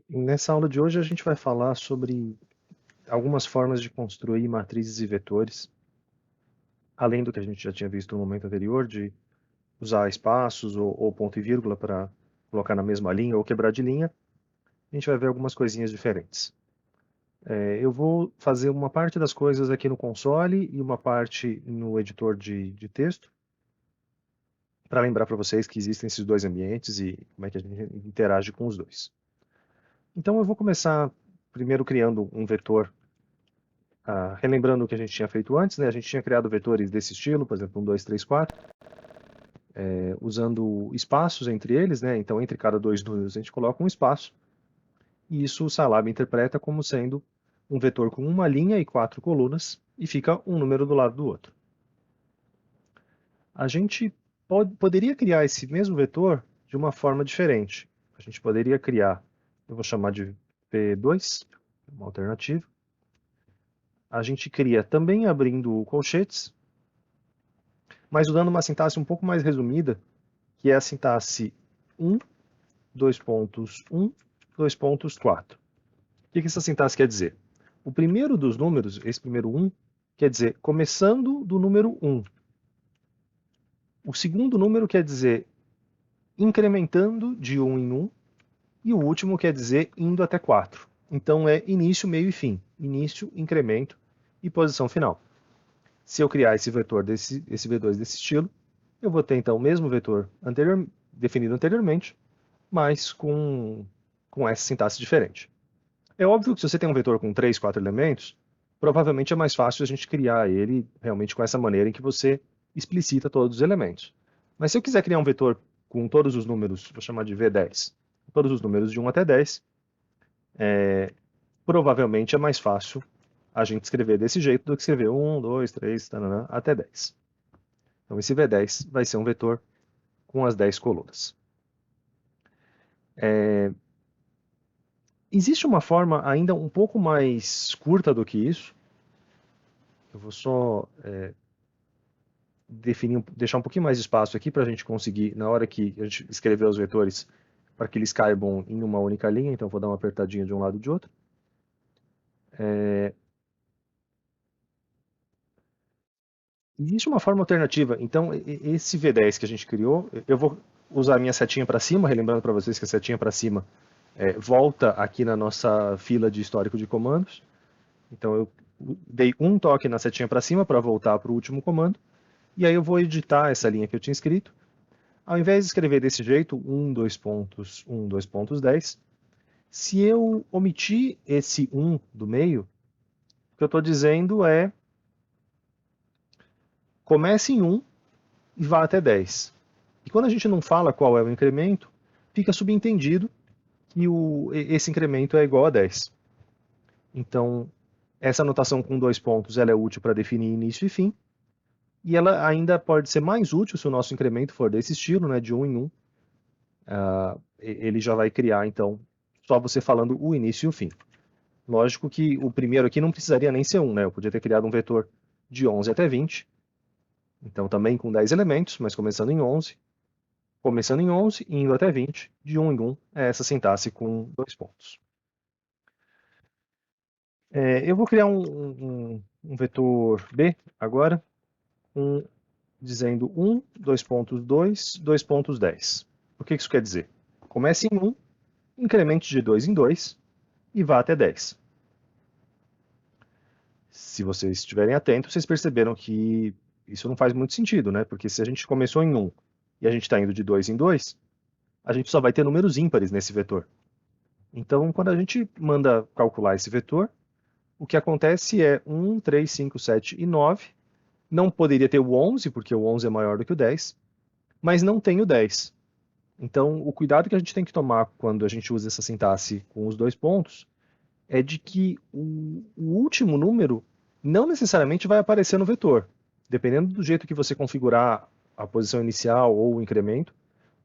Nessa aula de hoje a gente vai falar sobre algumas formas de construir matrizes e vetores, além do que a gente já tinha visto no momento anterior, de usar espaços ou ponto e vírgula para colocar na mesma linha ou quebrar de linha. A gente vai ver algumas coisinhas diferentes. Eu vou fazer uma parte das coisas aqui no console e uma parte no editor de texto, para lembrar para vocês que existem esses dois ambientes e como é que a gente interage com os dois. Então eu vou começar primeiro criando um vetor. Relembrando o que a gente tinha feito antes, né? A gente tinha criado vetores desse estilo, por exemplo, 1, 2, 3, 4, usando espaços entre eles, né? Então, entre cada dois números a gente coloca um espaço, e isso o Scilab interpreta como sendo um vetor com uma linha e 4 colunas, e fica um número do lado do outro. A gente poderia criar esse mesmo vetor de uma forma diferente. A gente poderia criar, eu vou chamar de P2, uma alternativa. A gente cria também abrindo colchetes, mas usando uma sintaxe um pouco mais resumida, que é a sintaxe 1, 2 pontos 1, 2 pontos 4. O que essa sintaxe quer dizer? O primeiro dos números, esse primeiro 1, quer dizer começando do número 1. O segundo número quer dizer incrementando de 1 em 1, e o último quer dizer indo até 4. Então é início, meio e fim. Início, incremento e posição final. Se eu criar esse vetor esse V2 desse estilo, eu vou ter então o mesmo vetor definido anteriormente, mas com essa sintaxe diferente. É óbvio que se você tem um vetor com 3, 4 elementos, provavelmente é mais fácil a gente criar ele realmente com essa maneira em que você explicita todos os elementos. Mas se eu quiser criar um vetor com todos os números, vou chamar de V10, todos os números de 1 até 10, provavelmente é mais fácil a gente escrever desse jeito do que escrever 1, 2, 3, tanana, até 10. Então esse V10 vai ser um vetor com as 10 colunas. Existe uma forma ainda um pouco mais curta do que isso. Eu vou só deixar um pouquinho mais de espaço aqui para a gente conseguir, na hora que a gente escrever os vetores, para que eles caibam em uma única linha. Então, vou dar uma apertadinha de um lado e de outro. Existe uma forma alternativa. Então, esse V10 que a gente criou, eu vou usar a minha setinha para cima, relembrando para vocês que a setinha para cima volta aqui na nossa fila de histórico de comandos. Então, eu dei um toque na setinha para cima para voltar para o último comando. E aí eu vou editar essa linha que eu tinha escrito. Ao invés de escrever desse jeito, 1, 2 pontos, 1, 2 pontos, 10, se eu omitir esse 1 do meio, o que eu estou dizendo é comece em 1 e vá até 10. E quando a gente não fala qual é o incremento, fica subentendido que esse incremento é igual a 10. Então, essa anotação com dois pontos ela é útil para definir início e fim, e ela ainda pode ser mais útil se o nosso incremento for desse estilo, né, de 1 em 1. Ele já vai criar, então, só você falando o início e o fim. Lógico que o primeiro aqui não precisaria nem ser 1, né? Eu podia ter criado um vetor de 11 até 20, então também com 10 elementos, mas começando em 11, e indo até 20, de 1 em 1, é essa sintaxe com dois pontos. Eu vou criar um vetor B agora, dizendo 1, 2 pontos 2, 2 pontos 10. O que isso quer dizer? Comece em 1, incremente de 2 em 2 e vá até 10. Se vocês estiverem atentos, vocês perceberam que isso não faz muito sentido, né? Porque se a gente começou em 1 e a gente está indo de 2 em 2, a gente só vai ter números ímpares nesse vetor. Então, quando a gente manda calcular esse vetor, o que acontece é 1, 3, 5, 7 e 9. Não poderia ter o 11, porque o 11 é maior do que o 10, mas não tem o 10. Então, o cuidado que a gente tem que tomar quando a gente usa essa sintaxe com os dois pontos é de que o último número não necessariamente vai aparecer no vetor. Dependendo do jeito que você configurar a posição inicial ou o incremento,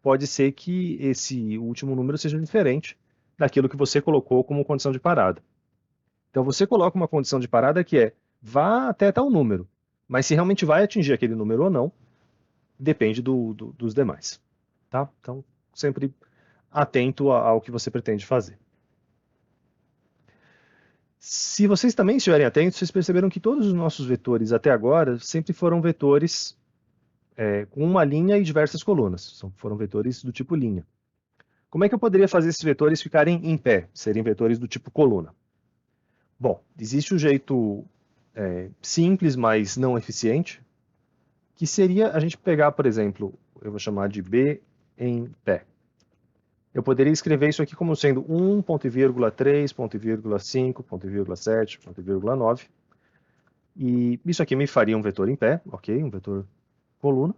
pode ser que esse último número seja diferente daquilo que você colocou como condição de parada. Então você coloca uma condição de parada que é vá até tal número, mas se realmente vai atingir aquele número ou não, depende dos demais. Tá? Então, sempre atento ao que você pretende fazer. Se vocês também estiverem atentos, vocês perceberam que todos os nossos vetores até agora sempre foram vetores com uma linha e diversas colunas. Foram vetores do tipo linha. Como é que eu poderia fazer esses vetores ficarem em pé, serem vetores do tipo coluna? Bom, existe um jeito simples, mas não eficiente, que seria a gente pegar, por exemplo, eu vou chamar de B em pé. Eu poderia escrever isso aqui como sendo 1, ponto e vírgula, 3, ponto e vírgula, 5, ponto e vírgula, 7, ponto e vírgula, 9. E isso aqui me faria um vetor em pé, ok? Um vetor coluna.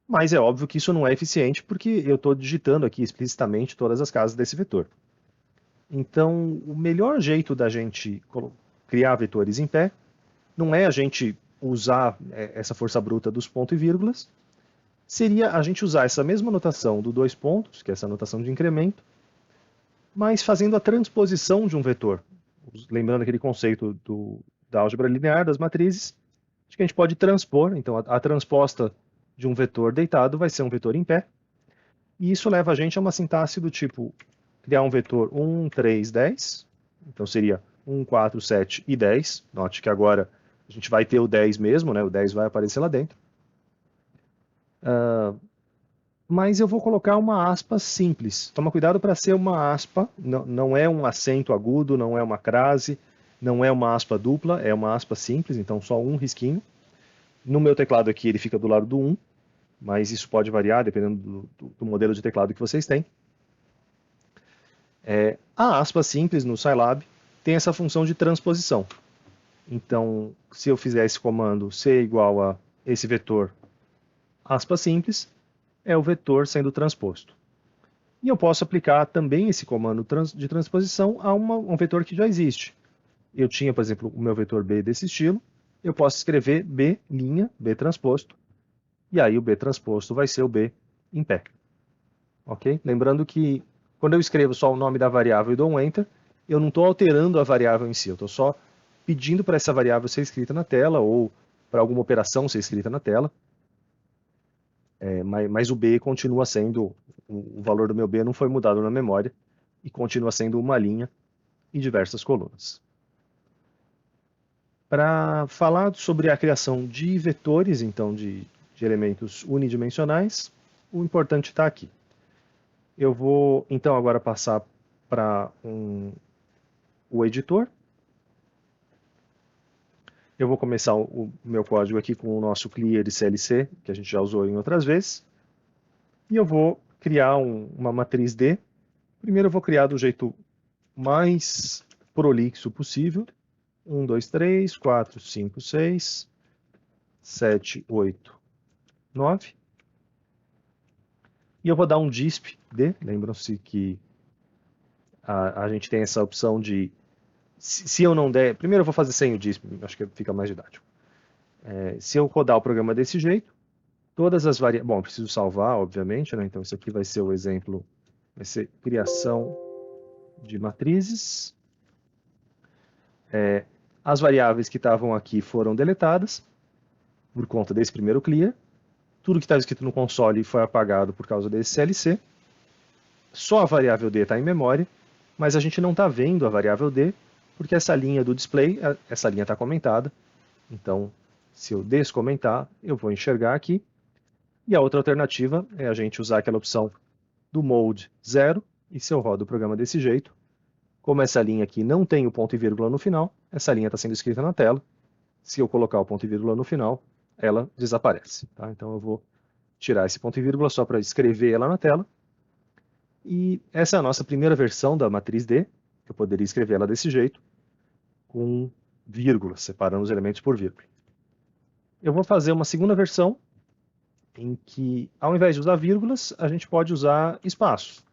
Mas é óbvio que isso não é eficiente porque eu estou digitando aqui explicitamente todas as casas desse vetor. Então, o melhor jeito da gente criar vetores em pé não é a gente usar essa força bruta dos pontos e vírgulas, seria a gente usar essa mesma notação do dois pontos, que é essa notação de incremento, mas fazendo a transposição de um vetor. Lembrando aquele conceito da álgebra linear, das matrizes, de que a gente pode transpor, então a transposta de um vetor deitado vai ser um vetor em pé, e isso leva a gente a uma sintaxe do tipo criar um vetor 1, 3, 10, então seria 1, 4, 7 e 10. Note que agora a gente vai ter o 10 mesmo, né? O 10 vai aparecer lá dentro. Mas eu vou colocar uma aspa simples. Toma cuidado para ser uma aspa, não é um acento agudo, não é uma crase, não é uma aspa dupla, é uma aspa simples, então só um risquinho. No meu teclado aqui ele fica do lado do 1, mas isso pode variar dependendo do modelo de teclado que vocês têm. A aspa simples no Scilab tem essa função de transposição. Então, se eu fizer esse comando C igual a esse vetor aspa simples, é o vetor sendo transposto. E eu posso aplicar também esse comando de transposição a um vetor que já existe. Eu tinha, por exemplo, o meu vetor B desse estilo, eu posso escrever B', B transposto, e aí o B transposto vai ser o B em pé. Ok? Lembrando que quando eu escrevo só o nome da variável e dou um Enter, eu não estou alterando a variável em si, eu estou só pedindo para essa variável ser escrita na tela ou para alguma operação ser escrita na tela. Mas o B continua sendo, o valor do meu B não foi mudado na memória e continua sendo uma linha e diversas colunas. Para falar sobre a criação de vetores, então de elementos unidimensionais, o importante está aqui. Eu vou então agora passar para o editor. Eu vou começar o meu código aqui com o nosso clear de CLC, que a gente já usou em outras vezes. E eu vou criar uma matriz D. Primeiro eu vou criar do jeito mais prolixo possível. 1, 2, 3, 4, 5, 6, 7, 8, 9. E eu vou dar um disp D. Lembram-se que a gente tem essa opção de, se eu não der... Primeiro eu vou fazer sem o disp, acho que fica mais didático. Se eu rodar o programa desse jeito, todas as variáveis... Bom, preciso salvar, obviamente, né? Então isso aqui vai ser o exemplo, vai ser criação de matrizes. As variáveis que estavam aqui foram deletadas por conta desse primeiro clear. Tudo que estava escrito no console foi apagado por causa desse CLC. Só a variável D está em memória, mas a gente não está vendo a variável D, porque essa linha do display, essa linha está comentada. Então, se eu descomentar, eu vou enxergar aqui. E a outra alternativa é a gente usar aquela opção do mode 0, e se eu rodo o programa desse jeito, como essa linha aqui não tem o ponto e vírgula no final, essa linha está sendo escrita na tela. Se eu colocar o ponto e vírgula no final, ela desaparece. Tá? Então eu vou tirar esse ponto e vírgula só para escrever ela na tela. E essa é a nossa primeira versão da matriz D. Eu poderia escrever ela desse jeito, com vírgulas, separando os elementos por vírgula. Eu vou fazer uma segunda versão, em que, ao invés de usar vírgulas, a gente pode usar espaços.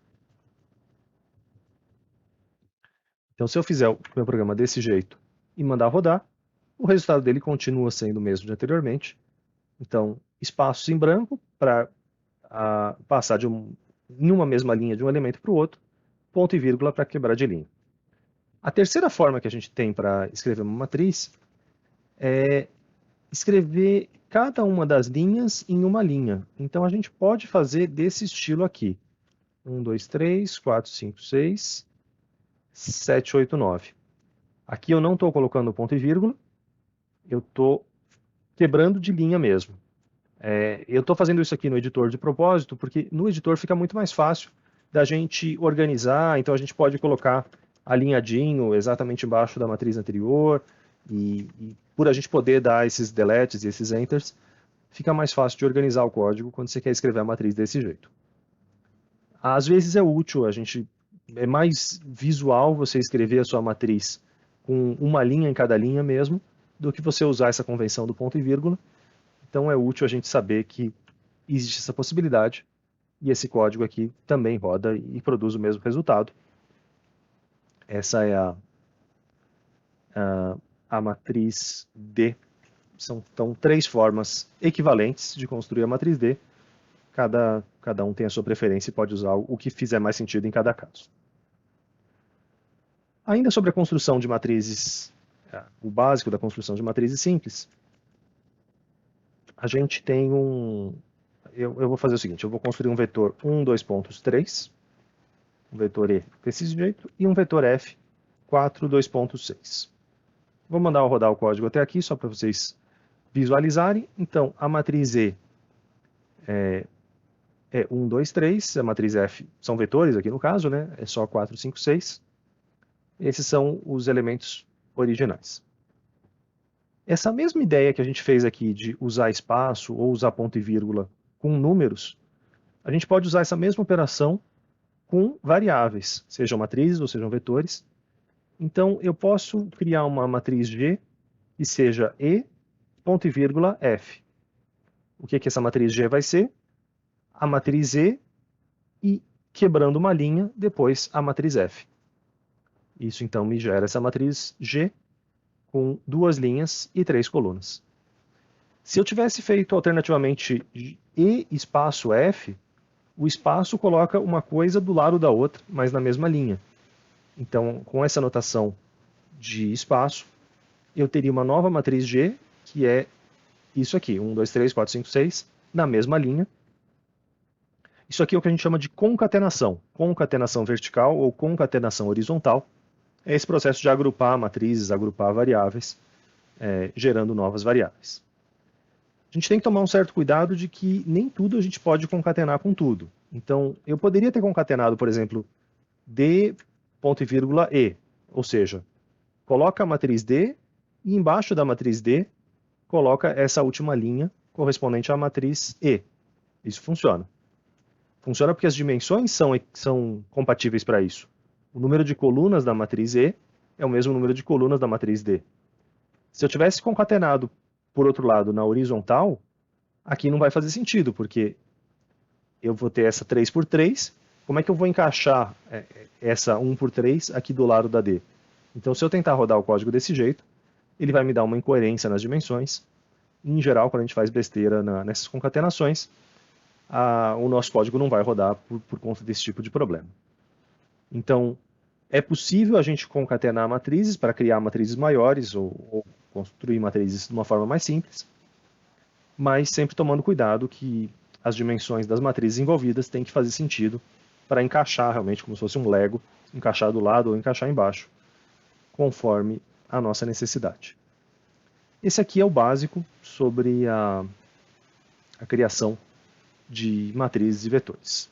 Então, se eu fizer o meu programa desse jeito e mandar rodar, o resultado dele continua sendo o mesmo de anteriormente. Então, espaços em branco para passar em uma mesma linha de um elemento para o outro, ponto e vírgula para quebrar de linha. A terceira forma que a gente tem para escrever uma matriz é escrever cada uma das linhas em uma linha. Então, a gente pode fazer desse estilo aqui. 1, 2, 3, 4, 5, 6, 7, 8, 9. Aqui eu não estou colocando ponto e vírgula, eu estou quebrando de linha mesmo. Eu estou fazendo isso aqui no editor de propósito, porque no editor fica muito mais fácil da gente organizar, então a gente pode colocar alinhadinho exatamente embaixo da matriz anterior, e por a gente poder dar esses deletes e esses enters, fica mais fácil de organizar o código quando você quer escrever a matriz desse jeito. Às vezes é útil, é mais visual você escrever a sua matriz com uma linha em cada linha mesmo, do que você usar essa convenção do ponto e vírgula. Então é útil a gente saber que existe essa possibilidade, e esse código aqui também roda e produz o mesmo resultado. Essa é a matriz D. São então 3 formas equivalentes de construir a matriz D. Cada um tem a sua preferência e pode usar o que fizer mais sentido em cada caso. Ainda sobre a construção de matrizes, o básico da construção de matrizes simples, a gente tem eu vou fazer o seguinte, eu vou construir um vetor 1, 2 pontos, 3, um vetor E desse jeito, e um vetor F, 4, 2 pontos, 6. Vou mandar rodar o código até aqui, só para vocês visualizarem. Então, a matriz E é 1, 2, 3, a matriz F são vetores aqui no caso, né? É só 4, 5, 6. Esses são os elementos originais. Essa mesma ideia que a gente fez aqui de usar espaço ou usar ponto e vírgula com números, a gente pode usar essa mesma operação com variáveis, sejam matrizes ou sejam vetores. Então, eu posso criar uma matriz G que seja E, ponto e vírgula, F. O que essa matriz G vai ser? A matriz E e, quebrando uma linha, depois a matriz F. Isso, então, me gera essa matriz G com 2 linhas e 3 colunas. Se eu tivesse feito alternativamente E espaço F, o espaço coloca uma coisa do lado da outra, mas na mesma linha. Então, com essa notação de espaço, eu teria uma nova matriz G, que é isso aqui, 1, 2, 3, 4, 5, 6, na mesma linha. Isso aqui é o que a gente chama de concatenação. Concatenação vertical ou concatenação horizontal. É esse processo de agrupar matrizes, agrupar variáveis, gerando novas variáveis. A gente tem que tomar um certo cuidado de que nem tudo a gente pode concatenar com tudo. Então, eu poderia ter concatenado, por exemplo, D, ponto e vírgula, E. Ou seja, coloca a matriz D e embaixo da matriz D coloca essa última linha correspondente à matriz E. Isso funciona. Funciona porque as dimensões são compatíveis para isso. O número de colunas da matriz E é o mesmo número de colunas da matriz D. Se eu tivesse concatenado, por outro lado, na horizontal, aqui não vai fazer sentido, porque eu vou ter essa 3 por 3, como é que eu vou encaixar essa 1 por 3 aqui do lado da D? Então, se eu tentar rodar o código desse jeito, ele vai me dar uma incoerência nas dimensões. Em geral, quando a gente faz besteira nessas concatenações, o nosso código não vai rodar por conta desse tipo de problema. Então, é possível a gente concatenar matrizes para criar matrizes maiores ou construir matrizes de uma forma mais simples, mas sempre tomando cuidado que as dimensões das matrizes envolvidas têm que fazer sentido para encaixar realmente como se fosse um Lego, encaixar do lado ou encaixar embaixo, conforme a nossa necessidade. Esse aqui é o básico sobre a criação de matrizes e vetores.